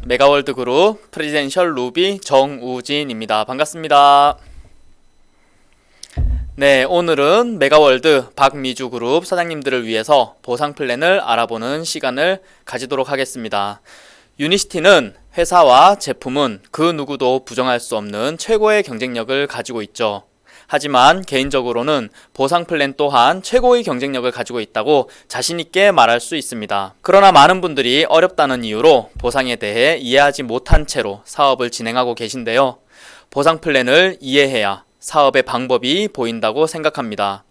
메가월드 그룹 프레지덴셜 루비 정우진입니다. 반갑습니다. 네, 오늘은 메가월드 박미주 그룹 사장님들을 위해서 보상 플랜을 알아보는 시간을 가지도록 하겠습니다. 유니시티는 회사와 제품은 그 누구도 부정할 수 없는 최고의 경쟁력을 가지고 있죠. 하지만 개인적으로는 보상 플랜 또한 최고의 경쟁력을 가지고 있다고 자신있게 말할 수 있습니다. 그러나 많은 분들이 어렵다는 이유로 보상에 대해 이해하지 못한 채로 사업을 진행하고 계신데요. 보상 플랜을 이해해야 사업의 방법이 보인다고 생각합니다.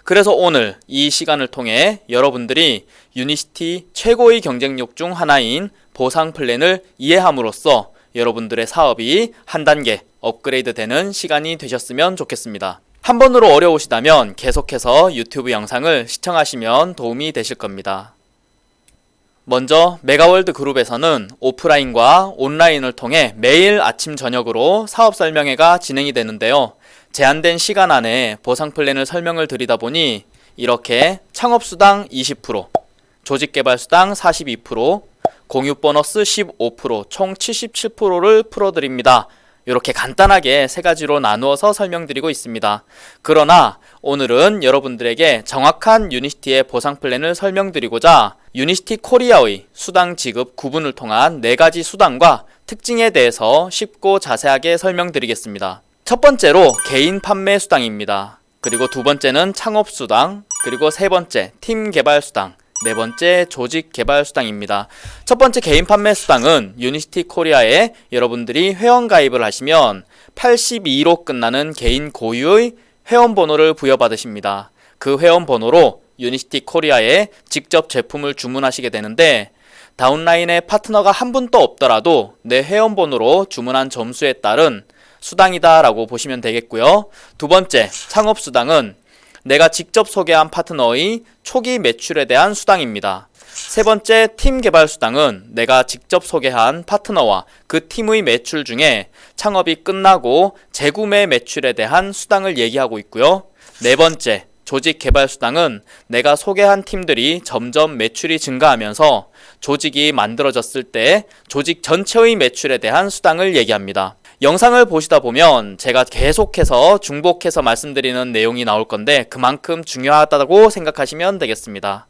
그래서 오늘 이 시간을 통해 여러분들이 유니시티 최고의 경쟁력 중 하나인 보상 플랜을 이해함으로써 여러분들의 사업이 한 단계 업그레이드 되는 시간이 되셨으면 좋겠습니다. 한 번으로 어려우시다면 계속해서 유튜브 영상을 시청하시면 도움이 되실 겁니다. 먼저 메가월드 그룹에서는 오프라인과 온라인을 통해 매일 아침 저녁으로 사업 설명회가 진행이 되는데요. 제한된 시간 안에 보상 플랜을 설명을 드리다 보니 이렇게 창업수당 20%, 조직개발수당 42%, 공유 보너스 15%, 총 77%를 풀어드립니다. 이렇게 간단하게 세 가지로 나누어서 설명드리고 있습니다. 그러나 오늘은 여러분들에게 정확한 유니시티의 보상 플랜을 설명드리고자 유니시티 코리아의 수당 지급 구분을 통한 4가지 수당과 특징에 대해서 쉽고 자세하게 설명드리겠습니다. 첫 번째로 개인 판매 수당입니다. 그리고 두 번째는 창업 수당, 그리고 세 번째 팀 개발 수당, 네 번째 조직 개발 수당입니다. 첫 번째 개인 판매 수당은 유니시티 코리아에 여러분들이 회원 가입을 하시면 82로 끝나는 개인 고유의 회원 번호를 부여받으십니다. 그 회원 번호로 유니시티 코리아에 직접 제품을 주문하시게 되는데 다운라인에 파트너가 한 분도 없더라도 내 회원 번호로 주문한 점수에 따른 수당이다 라고 보시면 되겠고요. 두 번째 창업 수당은 내가 직접 소개한 파트너의 초기 매출에 대한 수당입니다. 세 번째 팀 개발 수당은 내가 직접 소개한 파트너와 그 팀의 매출 중에 창업이 끝나고 재구매 매출에 대한 수당을 얘기하고 있고요. 네 번째 조직 개발 수당은 내가 소개한 팀들이 점점 매출이 증가하면서 조직이 만들어졌을 때 조직 전체의 매출에 대한 수당을 얘기합니다. 영상을 보시다 보면 제가 계속해서 중복해서 말씀드리는 내용이 나올 건데 그만큼 중요하다고 생각하시면 되겠습니다.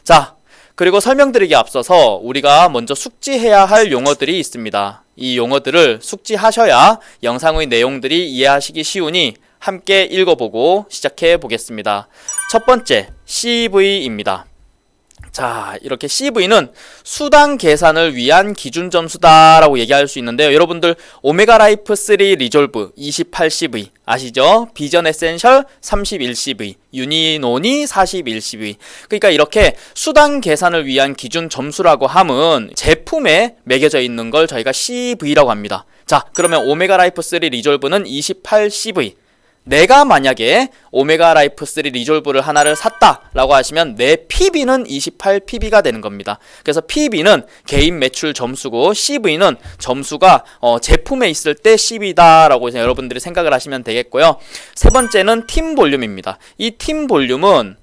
자, 그리고 설명드리기 앞서서 우리가 먼저 숙지해야 할 용어들이 있습니다. 이 용어들을 숙지하셔야 영상의 내용들이 이해하시기 쉬우니 함께 읽어보고 시작해 보겠습니다. 첫 번째, CV입니다. 자, 이렇게 CV는 수당 계산을 위한 기준 점수다 라고 얘기할 수 있는데요. 여러분들 오메가 라이프 3 리졸브 28CV 아시죠? 비전 에센셜 31CV, 유니노니 41CV. 그러니까 이렇게 수당 계산을 위한 기준 점수라고 함은 제품에 매겨져 있는 걸 저희가 CV라고 합니다. 자, 그러면 오메가 라이프 3 리졸브는 28CV. 내가 만약에 오메가 라이프 3 리졸브를 하나를 샀다라고 하시면 내 PB는 28PB가 되는 겁니다. 그래서 PB는 개인 매출 점수고 CV는 점수가 제품에 있을 때 CV다라고 여러분들이 생각을 하시면 되겠고요. 세 번째는 팀 볼륨입니다. 이 팀 볼륨은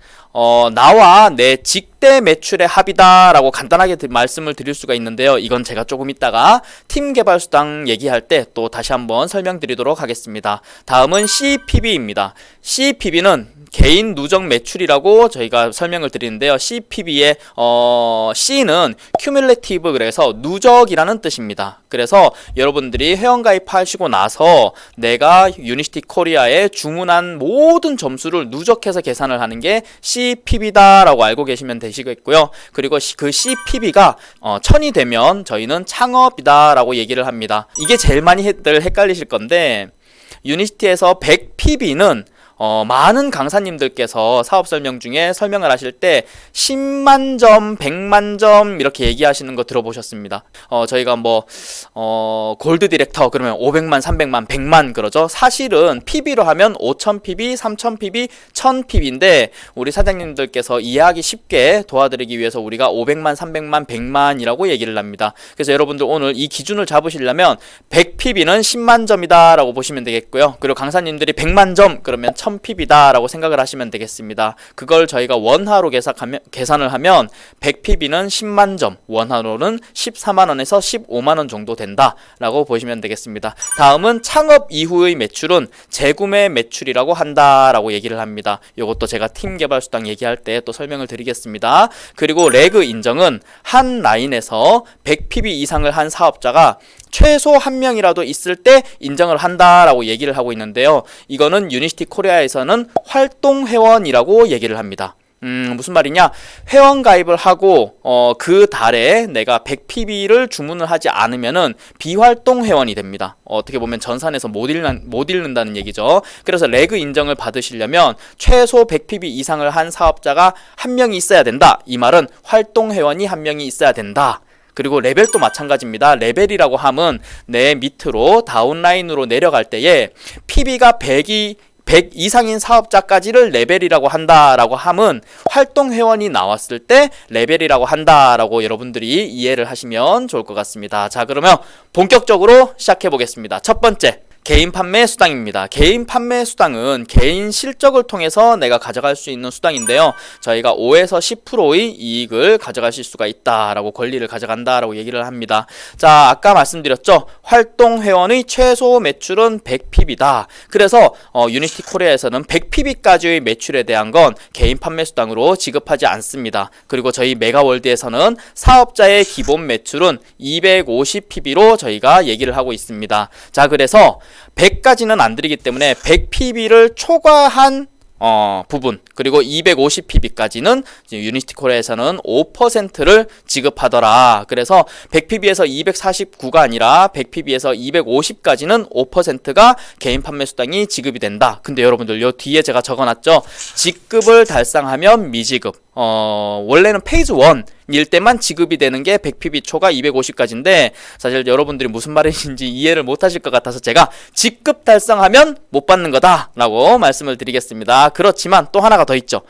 나와 내 직대 매출의 합이다 라고 간단하게 말씀을 드릴 수가 있는데요. 이건 제가 조금 이따가 팀 개발 수당 얘기할 때 또 다시 한번 설명드리도록 하겠습니다. 다음은 CPB입니다. CPB는 개인 누적 매출이라고 저희가 설명을 드리는데요. CPB의 C는 큐뮬레티브, 그래서 누적이라는 뜻입니다. 그래서 여러분들이 회원가입하시고 나서 내가 유니시티 코리아에 주문한 모든 점수를 누적해서 계산을 하는 게 CPB다 라고 알고 계시면 되시겠고요. 그리고 그 CPB가 1000이 되면 저희는 창업이다 라고 얘기를 합니다. 이게 제일 많이들 헷갈리실 건데 유니시티에서 100PB는 많은 강사님들께서 사업 설명 중에 설명을 하실 때 10만 점, 100만 점 이렇게 얘기하시는 거 들어보셨습니다. 저희가 골드 디렉터 그러면 500만, 300만, 100만 그러죠. 사실은 PB로 하면 5000PB, 3000PB, 1000PB인데 우리 사장님들께서 이해하기 쉽게 도와드리기 위해서 우리가 500만, 300만, 100만이라고 얘기를 합니다. 그래서 여러분들 오늘 이 기준을 잡으시려면 100PB는 10만 점이다 라고 보시면 되겠고요. 그리고 강사님들이 100만 점 그러면 1000pb다 라고 생각을 하시면 되겠습니다. 그걸 저희가 원화로 계산을 하면 100pb는 10만점, 원화로는 14만원에서 15만원 정도 된다 라고 보시면 되겠습니다. 다음은 창업 이후의 매출은 재구매 매출이라고 한다 라고 얘기를 합니다. 이것도 제가 팀 개발 수당 얘기할 때 또 설명을 드리겠습니다. 그리고 레그 인정은 한 라인에서 100pb 이상을 한 사업자가 최소 한 명이라도 있을 때 인정을 한다라고 얘기를 하고 있는데요. 이거는 유니시티 코리아에서는 활동 회원이라고 얘기를 합니다. 무슨 말이냐? 회원 가입을 하고 그 달에 내가 100pb를 주문을 하지 않으면은 비활동 회원이 됩니다. 어떻게 보면 전산에서 못 읽는다는 얘기죠. 그래서 레그 인정을 받으시려면 최소 100pb 이상을 한 사업자가 한 명이 있어야 된다. 이 말은 활동 회원이 한 명이 있어야 된다. 그리고 레벨도 마찬가지입니다. 레벨이라고 함은 내 밑으로 다운라인으로 내려갈 때에 pb가 100 이상인 사업자까지를 레벨이라고 한다라고 함은 활동 회원이 나왔을 때 레벨이라고 한다라고 여러분들이 이해를 하시면 좋을 것 같습니다. 자, 그러면 본격적으로 시작해 보겠습니다. 첫 번째, 개인 판매 수당입니다. 개인 판매 수당은 개인 실적을 통해서 내가 가져갈 수 있는 수당인데요. 저희가 5에서 10%의 이익을 가져가실 수가 있다라고, 권리를 가져간다라고 얘기를 합니다. 자, 아까 말씀드렸죠. 활동 회원의 최소 매출은 100pb다. 그래서 유니시티 코리아에서는 100pb까지의 매출에 대한 건 개인 판매 수당으로 지급하지 않습니다. 그리고 저희 메가월드에서는 사업자의 기본 매출은 250pb로 저희가 얘기를 하고 있습니다. 자, 그래서 100까지는 안 드리기 때문에 100pb를 초과한 부분, 그리고 250pb까지는 유니시티 코리아에서는 5%를 지급하더라. 그래서 100pb에서 249가 아니라 100pb에서 250까지는 5%가 개인 판매 수당이 지급이 된다. 근데 여러분들 요 뒤에 제가 적어놨죠. 직급을 달성하면 미지급. 원래는 페이즈 1일 때만 지급이 되는 게 100pb 초과 250까지인데 사실 여러분들이 무슨 말인지 이해를 못 하실 것 같아서 제가 직급 달성하면 못 받는 거다 라고 말씀을 드리겠습니다. 그렇지만 또 하나가 더 있죠.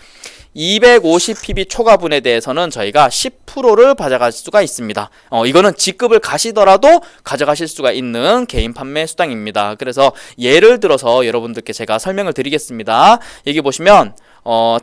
250pb 초과분에 대해서는 저희가 10%를 받아갈 수가 있습니다. 이거는 직급을 가시더라도 가져가실 수가 있는 개인 판매 수당입니다. 그래서 예를 들어서 여러분들께 제가 설명을 드리겠습니다. 여기 보시면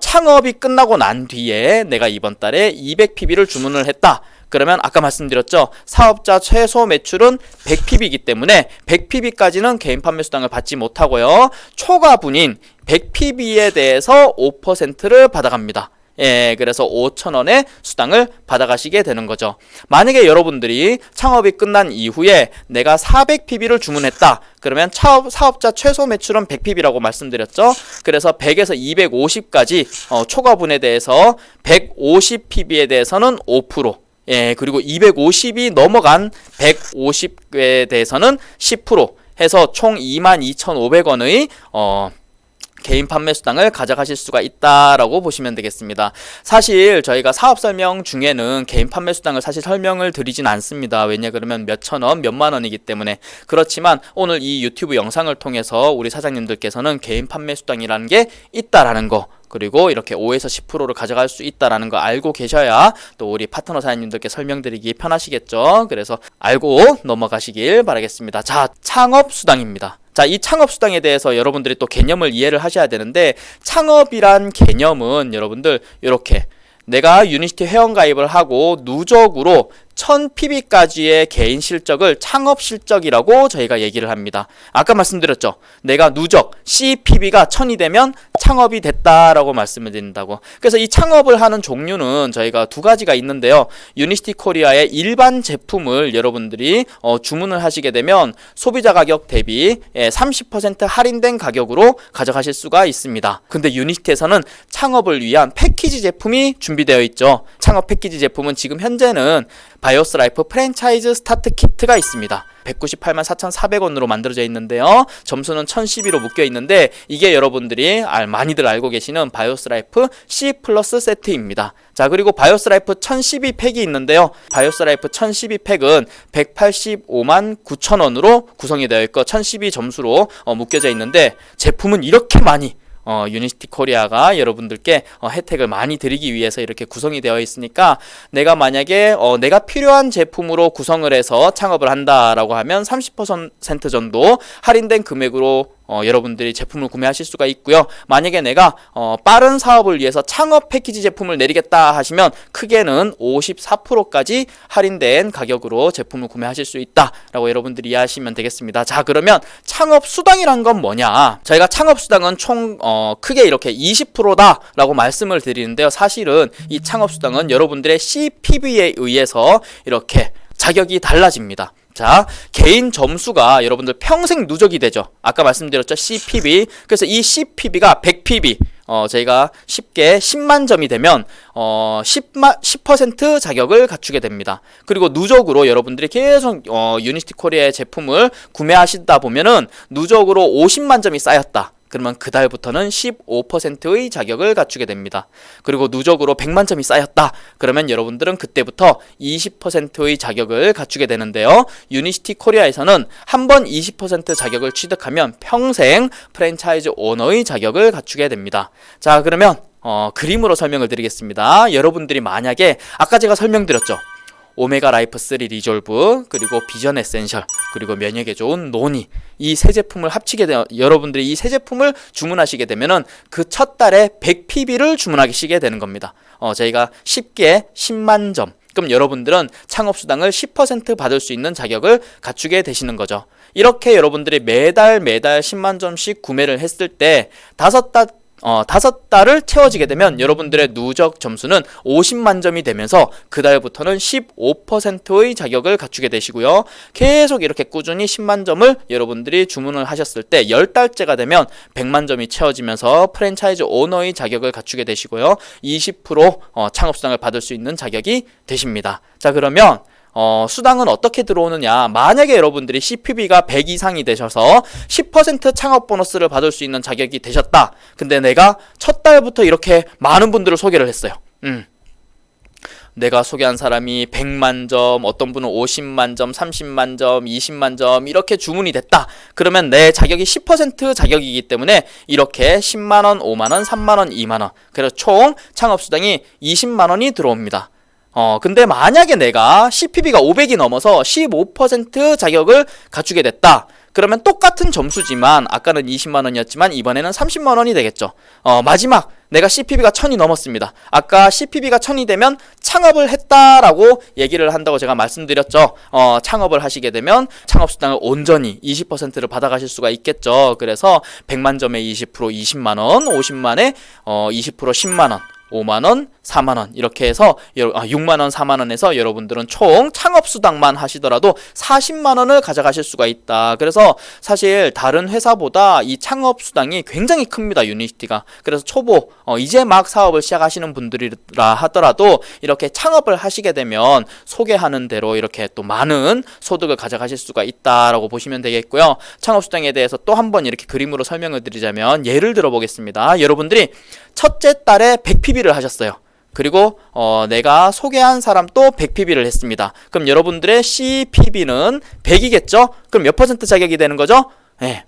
창업이 끝나고 난 뒤에 내가 이번 달에 200pb를 주문을 했다. 그러면 아까 말씀드렸죠. 사업자 최소 매출은 100pb이기 때문에 100pb까지는 개인 판매 수당을 받지 못하고요. 초과분인 100pb에 대해서 5%를 받아갑니다. 예, 그래서 5,000원의 수당을 받아가시게 되는 거죠. 만약에 여러분들이 창업이 끝난 이후에 내가 400pb를 주문했다. 그러면 사업자 최소 매출은 100pb라고 말씀드렸죠. 그래서 100에서 250까지 초과분에 대해서 150pb에 대해서는 5%, 예, 그리고 250이 넘어간 150에 대해서는 10% 해서 총 22,500원의 개인 판매 수당을 가져가실 수가 있다라고 보시면 되겠습니다. 사실 저희가 사업 설명 중에는 개인 판매 수당을 사실 설명을 드리진 않습니다. 왜냐 그러면 몇천 원, 몇만 원이기 때문에. 그렇지만 오늘 이 유튜브 영상을 통해서 우리 사장님들께서는 개인 판매 수당이라는 게 있다라는 거, 그리고 이렇게 5에서 10%를 가져갈 수 있다라는 거 알고 계셔야 또 우리 파트너 사장님들께 설명드리기 편하시겠죠. 그래서 알고 넘어가시길 바라겠습니다. 자, 창업수당입니다. 자, 이 창업수당에 대해서 여러분들이 또 개념을 이해를 하셔야 되는데, 창업이란 개념은 여러분들 이렇게 내가 유니시티 회원가입을 하고 누적으로 1000pb까지의 개인 실적을 창업 실적이라고 저희가 얘기를 합니다. 아까 말씀드렸죠. 내가 누적 CPB가 1000이 되면 창업이 됐다라고 말씀을 드린다고. 그래서 이 창업을 하는 종류는 저희가 두 가지가 있는데요. 유니시티 코리아의 일반 제품을 여러분들이 주문을 하시게 되면 소비자 가격 대비 30% 할인된 가격으로 가져가실 수가 있습니다. 근데 유니시티에서는 창업을 위한 패키지 제품이 준비되어 있죠. 창업 패키지 제품은 지금 현재는 바이오스 라이프 프랜차이즈 스타트 키트가 있습니다. 198만 4,400원으로 만들어져 있는데요. 점수는 1012로 묶여 있는데 이게 여러분들이 많이들 알고 계시는 바이오스 라이프 C 플러스 세트입니다. 자, 그리고 바이오스 라이프 1012 팩이 있는데요. 바이오스 라이프 1012 팩은 185만 9천원으로 구성이 되어 있고 1012 점수로 묶여져 있는데 제품은 이렇게 많이 유니시티 코리아가 여러분들께 혜택을 많이 드리기 위해서 이렇게 구성이 되어 있으니까 내가 만약에 내가 필요한 제품으로 구성을 해서 창업을 한다라고 하면 30% 정도 할인된 금액으로 여러분들이 제품을 구매하실 수가 있고요. 만약에 내가 빠른 사업을 위해서 창업 패키지 제품을 내리겠다 하시면 크게는 54%까지 할인된 가격으로 제품을 구매하실 수 있다라고 여러분들이 이해하시면 되겠습니다. 자, 그러면 창업 수당이란 건 뭐냐? 저희가 창업 수당은 총 크게 이렇게 20%다라고 말씀을 드리는데요. 사실은 이 창업 수당은 여러분들의 CPB에 의해서 이렇게 자격이 달라집니다. 자, 개인 점수가 여러분들 평생 누적이 되죠. 아까 말씀드렸죠, CPB. 그래서 이 CPB가 100PB, 저희가 쉽게 10만 점이 되면 10% 자격을 갖추게 됩니다. 그리고 누적으로 여러분들이 계속 유니스티 코리아의 제품을 구매하시다 보면은 누적으로 50만 점이 쌓였다. 그러면 그 달부터는 15%의 자격을 갖추게 됩니다. 그리고 누적으로 100만 점이 쌓였다. 그러면 여러분들은 그때부터 20%의 자격을 갖추게 되는데요. 유니시티 코리아에서는 한 번 20% 자격을 취득하면 평생 프랜차이즈 오너의 자격을 갖추게 됩니다. 자, 그러면 그림으로 설명을 드리겠습니다. 여러분들이 만약에 아까 제가 설명드렸죠. 오메가 라이프 3 리졸브, 그리고 비전 에센셜, 그리고 면역에 좋은 노니, 이 세 제품을 합치게 되면 여러분들이 이 세 제품을 주문하시게 되면은 그 첫 달에 100PB를 주문하시게 되는 겁니다. 저희가 쉽게 10만 점. 그럼 여러분들은 창업수당을 10% 받을 수 있는 자격을 갖추게 되시는 거죠. 이렇게 여러분들이 매달 10만 점씩 구매를 했을 때 다섯 달을 채워지게 되면 여러분들의 누적 점수는 50만 점이 되면서 그 달부터는 15%의 자격을 갖추게 되시고요. 계속 이렇게 꾸준히 10만 점을 여러분들이 주문을 하셨을 때 10달째가 되면 100만 점이 채워지면서 프랜차이즈 오너의 자격을 갖추게 되시고요. 20% 창업수당을 받을 수 있는 자격이 되십니다. 자, 그러면 수당은 어떻게 들어오느냐? 만약에 여러분들이 CPB가 100 이상이 되셔서 10% 창업 보너스를 받을 수 있는 자격이 되셨다. 근데 내가 첫 달부터 이렇게 많은 분들을 소개를 했어요. 내가 소개한 사람이 100만 점, 어떤 분은 50만 점, 30만 점, 20만 점 이렇게 주문이 됐다. 그러면 내 자격이 10% 자격이기 때문에 이렇게 10만원, 5만원, 3만원, 2만원, 그래서 총 창업수당이 20만원이 들어옵니다. 근데 만약에 내가 CPB가 500이 넘어서 15% 자격을 갖추게 됐다. 그러면 똑같은 점수지만 아까는 20만원이었지만 이번에는 30만원이 되겠죠. 마지막 내가 CPB가 1000이 넘었습니다. 아까 CPB가 1000이 되면 창업을 했다라고 얘기를 한다고 제가 말씀드렸죠. 창업을 하시게 되면 창업수당을 온전히 20%를 받아가실 수가 있겠죠. 그래서 100만 점에 20% 20만원, 50만에 20% 10만원, 5만원, 4만원 이렇게 해서 6만원, 4만원에서 여러분들은 총 창업수당만 하시더라도 40만원을 가져가실 수가 있다. 그래서 사실 다른 회사보다 이 창업수당이 굉장히 큽니다. 유니시티가. 그래서 초보 이제 막 사업을 시작하시는 분들이라 하더라도 이렇게 창업을 하시게 되면 소개하는 대로 이렇게 또 많은 소득을 가져가실 수가 있다라고 보시면 되겠고요. 창업수당에 대해서 또 한 번 이렇게 그림으로 설명을 드리자면 예를 들어 보겠습니다. 여러분들이 첫째 달에 100PB를 하셨어요. 그리고 내가 소개한 사람도 100PB를 했습니다. 그럼 여러분들의 CPB는 100이겠죠? 그럼 몇 퍼센트 자격이 되는 거죠? 네.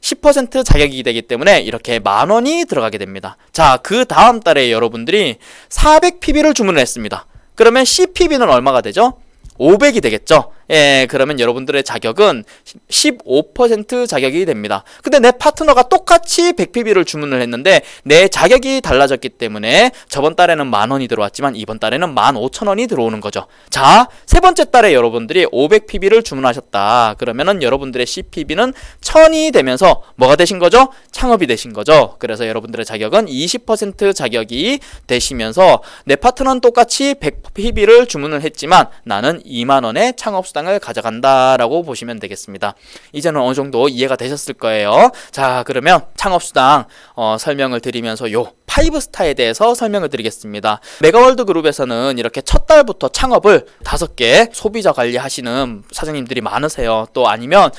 10% 자격이 되기 때문에 이렇게 만원이 들어가게 됩니다. 자, 그 다음 달에 여러분들이 400PB를 주문을 했습니다. 그러면 CPB는 얼마가 되죠? 500이 되겠죠? 예, 그러면 여러분들의 자격은 15% 자격이 됩니다. 근데 내 파트너가 똑같이 100PB를 주문을 했는데 내 자격이 달라졌기 때문에 저번 달에는 만원이 들어왔지만 이번 달에는 15,000원이 들어오는 거죠. 자, 세 번째 달에 여러분들이 500PB를 주문하셨다. 그러면은 여러분들의 CPB는 1000이 되면서 뭐가 되신 거죠? 창업이 되신 거죠. 그래서 여러분들의 자격은 20% 자격이 되시면서 내 파트너는 똑같이 100PB를 주문을 했지만 나는 2만원의 창업수당을 가져간다라고 보시면 되겠습니다. 이제는 어느 정도 이해가 되셨을 거예요. 자, 그러면 창업수당 설명을 드리면서 요 5스타에 대해서 설명을 드리겠습니다. 메가월드 그룹에서는 이렇게 첫 달부터 창업을 5개 소비자 관리하시는 사장님들이 많으세요. 또 아니면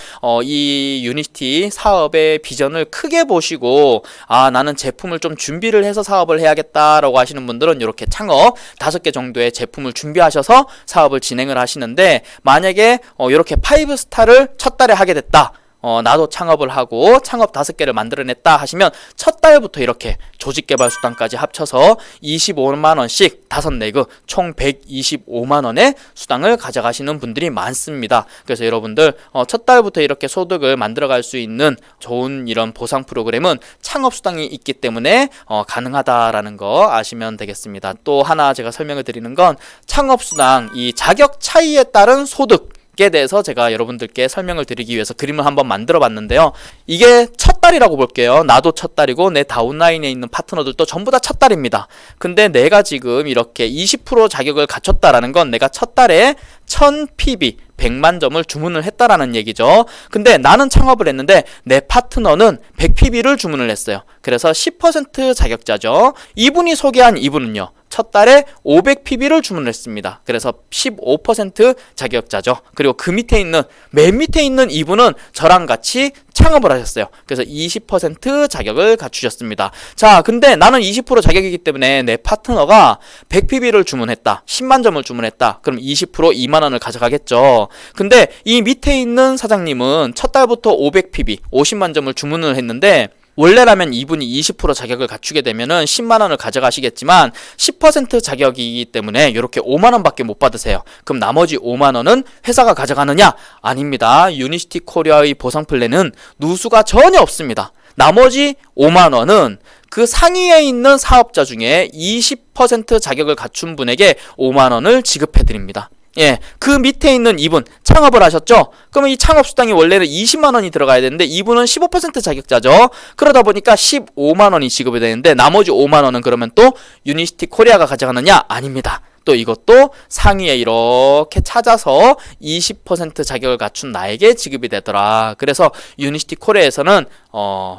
이 유니티 사업의 비전을 크게 보시고 나는 제품을 좀 준비를 해서 사업을 해야겠다라고 하시는 분들은 이렇게 창업 5개 정도의 제품을 준비하셔서 사업을 진행을 하시는데 만약에 이렇게 5스타를 첫 달에 하게 됐다. 나도 창업을 하고 창업 5개를 만들어냈다 하시면 첫 달부터 이렇게 조직개발수당까지 합쳐서 25만원씩 5내그 총 125만원의 수당을 가져가시는 분들이 많습니다. 그래서 여러분들 첫 달부터 이렇게 소득을 만들어갈 수 있는 좋은 이런 보상 프로그램은 창업수당이 있기 때문에 가능하다라는 거 아시면 되겠습니다. 또 하나 제가 설명을 드리는 건 창업수당 이 자격 차이에 따른 소득 에 대해서 제가 여러분들께 설명을 드리기 위해서 그림을 한번 만들어 봤는데요. 이게 첫 달이라고 볼게요. 나도 첫 달이고 내 다운라인에 있는 파트너들도 전부 다 첫 달입니다. 근데 내가 지금 이렇게 20% 자격을 갖췄다라는 건 내가 첫 달에 1000PB 100만 점을 주문을 했다라는 얘기죠. 근데 나는 창업을 했는데 내 파트너는 100PB를 주문을 했어요. 그래서 10% 자격자죠. 이분이 소개한 이분은요. 첫 달에 500PB를 주문했습니다. 그래서 15% 자격자죠. 그리고 그 밑에 있는 맨 밑에 있는 이분은 저랑 같이 창업을 하셨어요. 그래서 20% 자격을 갖추셨습니다. 자, 근데 나는 20% 자격이기 때문에 내 파트너가 100PB를 주문했다. 10만 점을 주문했다. 그럼 20% 2만 원을 가져가겠죠. 근데 이 밑에 있는 사장님은 첫 달부터 500PB, 50만 점을 주문을 했는데 원래라면 이분이 20% 자격을 갖추게 되면은 10만 원을 가져가시겠지만 10% 자격이기 때문에 이렇게 5만 원밖에 못 받으세요. 그럼 나머지 5만 원은 회사가 가져가느냐? 아닙니다. 유니시티 코리아의 보상 플랜은 누수가 전혀 없습니다. 나머지 5만 원은 그 상위에 있는 사업자 중에 20% 자격을 갖춘 분에게 5만 원을 지급해 드립니다. 예, 그 밑에 있는 이분 창업을 하셨죠? 그러면 이 창업수당이 원래는 20만 원이 들어가야 되는데 이분은 15% 자격자죠. 그러다 보니까 15만 원이 지급이 되는데 나머지 5만 원은 그러면 또 유니시티 코리아가 가져가느냐? 아닙니다. 또 이것도 상위에 이렇게 찾아서 20% 자격을 갖춘 나에게 지급이 되더라. 그래서 유니시티 코리아에서는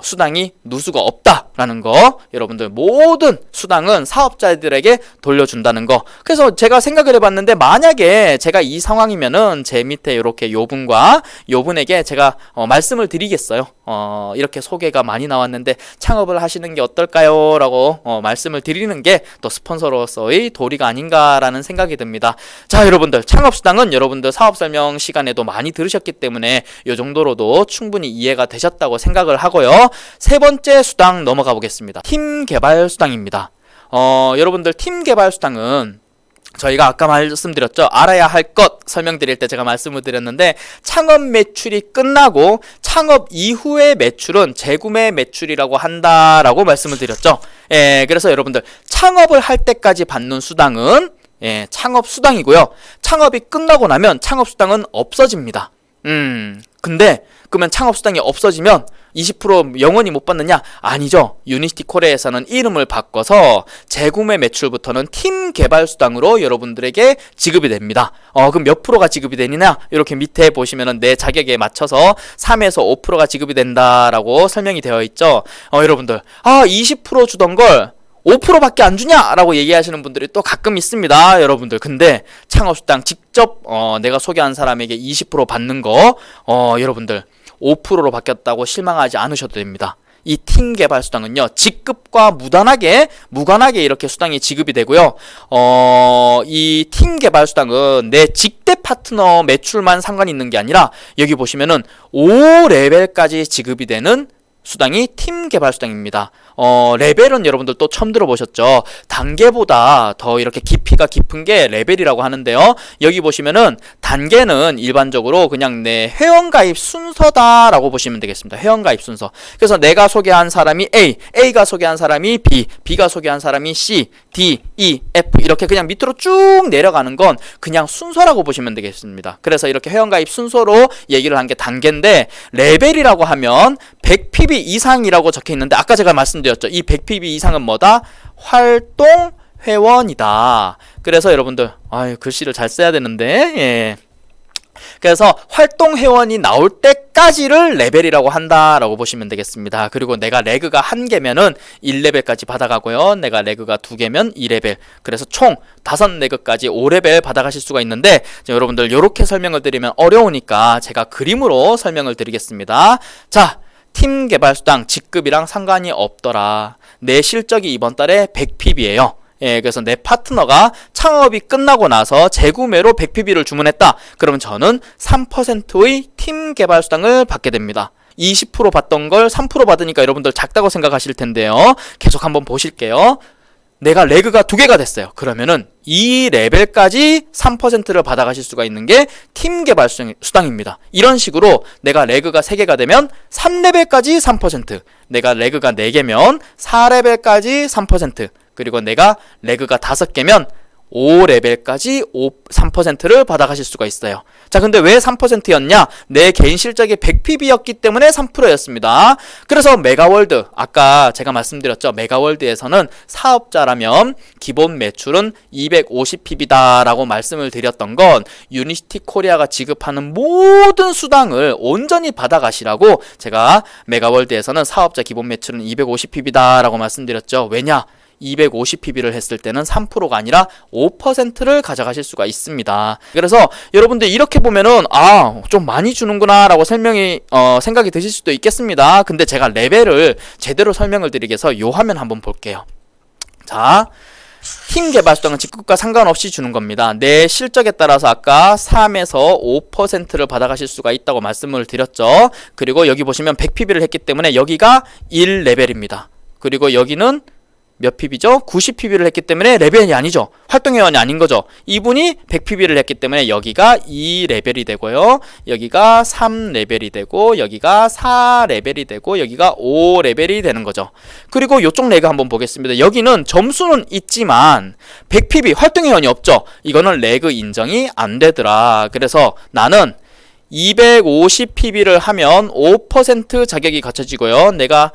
수당이 누수가 없다라는 거, 여러분들 모든 수당은 사업자들에게 돌려준다는 거. 그래서 제가 생각을 해봤는데 만약에 제가 이 상황이면은 제 밑에 이렇게 요분과 요분에게 제가 말씀을 드리겠어요. 이렇게 소개가 많이 나왔는데 창업을 하시는 게 어떨까요? 라고 말씀을 드리는 게 또 스폰서로서의 도리가 아닌가라는 생각이 듭니다. 자, 여러분들 창업수당은 여러분들 사업 설명 시간에도 많이 들으셨기 때문에 이 정도로도 충분히 이해가 되셨다고 생각을 하고요. 세 번째 수당 넘어가 보겠습니다. 팀 개발 수당입니다. 여러분들 팀 개발 수당은 저희가 아까 말씀드렸죠. 알아야 할 것 설명드릴 때 제가 말씀을 드렸는데 창업 매출이 끝나고 창업 이후의 매출은 재구매 매출이라고 한다라고 말씀을 드렸죠. 예, 그래서 여러분들 창업을 할 때까지 받는 수당은 창업 수당이고요. 창업이 끝나고 나면 창업 수당은 없어집니다. 근데 그러면 창업 수당이 없어지면 20% 영원히 못 받느냐? 아니죠. 유니시티 코리아에서는 이름을 바꿔서 재구매 매출부터는 팀 개발 수당으로 여러분들에게 지급이 됩니다. 그럼 몇 프로가 지급이 되느냐? 이렇게 밑에 보시면은 내 자격에 맞춰서 3에서 5%가 지급이 된다라고 설명이 되어 있죠. 여러분들 20% 주던 걸 5%밖에 안 주냐? 라고 얘기하시는 분들이 또 가끔 있습니다. 여러분들. 근데 창업수당 직접 내가 소개한 사람에게 20% 받는 거 여러분들 5%로 바뀌었다고 실망하지 않으셔도 됩니다. 이 팀 개발 수당은요, 직급과 무관하게 이렇게 수당이 지급이 되고요. 이 팀 개발 수당은 내 직대 파트너 매출만 상관이 있는 게 아니라 여기 보시면은 5레벨까지 지급이 되는 수당이 팀 개발 수당입니다. 레벨은 여러분들 또 처음 들어보셨죠? 단계보다 더 이렇게 깊이가 깊은 게 레벨이라고 하는데요. 여기 보시면은 단계는 일반적으로 그냥 내 회원가입 순서다라고 보시면 되겠습니다. 회원가입 순서. 그래서 내가 소개한 사람이 A, A가 소개한 사람이 B, B가 소개한 사람이 C, D, E, F 이렇게 그냥 밑으로 쭉 내려가는 건 그냥 순서라고 보시면 되겠습니다. 그래서 이렇게 회원가입 순서로 얘기를 한 게 단계인데 레벨이라고 하면 100PB 이상이라고 적혀 있는데 아까 제가 말씀드렸죠. 이 100PB 이상은 뭐다? 활동 회원이다. 그래서 여러분들 글씨를 잘 써야 되는데 예. 그래서 활동 회원이 나올 때까지를 레벨이라고 한다라고 보시면 되겠습니다. 그리고 내가 레그가 1개면은 1레벨까지 받아가고요. 내가 레그가 2개면 2레벨. 그래서 총 5레그까지 5레벨 받아가실 수가 있는데 여러분들 이렇게 설명을 드리면 어려우니까 제가 그림으로 설명을 드리겠습니다. 자, 팀 개발 수당 직급이랑 상관이 없더라. 내 실적이 이번 달에 100PB예요. 예, 그래서 내 파트너가 창업이 끝나고 나서 재구매로 100PB를 주문했다. 그러면 저는 3%의 팀 개발 수당을 받게 됩니다. 20% 받던 걸 3% 받으니까 여러분들 작다고 생각하실 텐데요. 계속 한번 보실게요. 내가 레그가 2개가 됐어요. 그러면은 이 레벨까지 3%를 받아가실 수가 있는 게 팀 개발 수당입니다. 이런 식으로 내가 레그가 3개가 되면 3레벨까지 3%, 내가 레그가 4개면 4레벨까지 3%, 그리고 내가 레그가 5개면 5레벨까지 3%를 받아가실 수가 있어요. 자, 근데 왜 3%였냐? 내 개인 실적이 100PB였기 때문에 3%였습니다. 그래서 메가월드, 아까 제가 말씀드렸죠. 메가월드에서는 사업자라면 기본 매출은 250PB다 라고 말씀을 드렸던 건 유니시티 코리아가 지급하는 모든 수당을 온전히 받아가시라고 제가 메가월드에서는 사업자 기본 매출은 250PB다 라고 말씀드렸죠. 왜냐? 250PB를 했을 때는 3%가 아니라 5%를 가져가실 수가 있습니다. 그래서 여러분들 이렇게 보면은 좀 많이 주는구나 라고 생각이 드실 수도 있겠습니다. 근데 제가 레벨을 제대로 설명을 드리기 위해서 요 화면 한번 볼게요. 자, 팀 개발 수당은 직급과 상관없이 주는 겁니다. 내 실적에 따라서 아까 3에서 5%를 받아가실 수가 있다고 말씀을 드렸죠. 그리고 여기 보시면 100PB를 했기 때문에 여기가 1레벨입니다. 그리고 여기는 몇 PB죠? 90PB를 했기 때문에 레벨이 아니죠. 활동회원이 아닌 거죠. 이분이 100PB를 했기 때문에 여기가 2레벨이 되고요. 여기가 3레벨이 되고 여기가 4레벨이 되고 여기가 5레벨이 되는 거죠. 그리고 이쪽 레그 한번 보겠습니다. 여기는 점수는 있지만 100PB 활동회원이 없죠. 이거는 레그 인정이 안 되더라. 그래서 나는 250PB를 하면 5% 자격이 갖춰지고요. 내가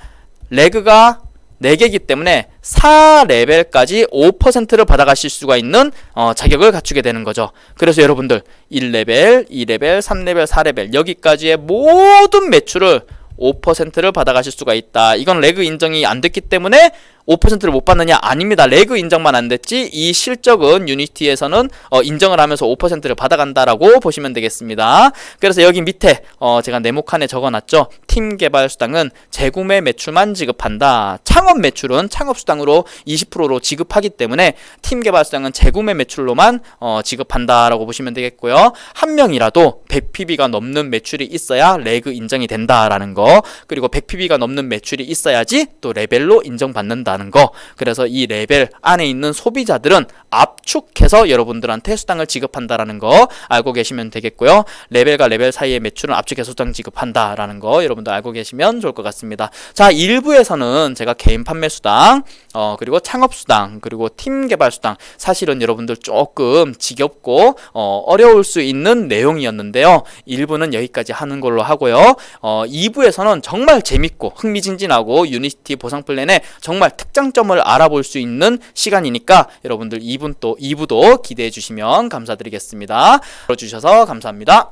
레그가 4개이기 때문에 4레벨까지 5%를 받아가실 수가 있는 자격을 갖추게 되는 거죠. 그래서 여러분들 1레벨, 2레벨, 3레벨, 4레벨 여기까지의 모든 매출을 5%를 받아가실 수가 있다. 이건 레그 인정이 안 됐기 때문에 5%를 못 받느냐? 아닙니다. 레그 인정만 안 됐지 이 실적은 유니티에서는 인정을 하면서 5%를 받아간다라고 보시면 되겠습니다. 그래서 여기 밑에 제가 네모칸에 적어놨죠. 팀 개발 수당은 재구매 매출만 지급한다. 창업 매출은 창업 수당으로 20%로 지급하기 때문에 팀 개발 수당은 재구매 매출로만 지급한다라고 보시면 되겠고요. 한 명이라도 100PB가 넘는 매출이 있어야 레그 인정이 된다라는 거. 그리고 100PB가 넘는 매출이 있어야지 또 레벨로 인정받는다는 거. 그래서 이 레벨 안에 있는 소비자들은 압축해서 여러분들한테 수당을 지급한다라는 거 알고 계시면 되겠고요. 레벨과 레벨 사이의 매출은 압축해서 수당 지급한다라는 거 여러분들 알고 계시면 좋을 것 같습니다. 자, 1부에서는 제가 개인 판매 수당, 그리고 창업 수당, 그리고 팀 개발 수당 사실은 여러분들 조금 지겹고 어려울 수 있는 내용이었는데요. 1부는 여기까지 하는 걸로 하고요. 2부에서는 정말 재밌고 흥미진진하고 유니티 보상 플랜의 정말 특장점을 알아볼 수 있는 시간이니까 여러분들 2부도 기대해 주시면 감사드리겠습니다. 들어주셔서 감사합니다.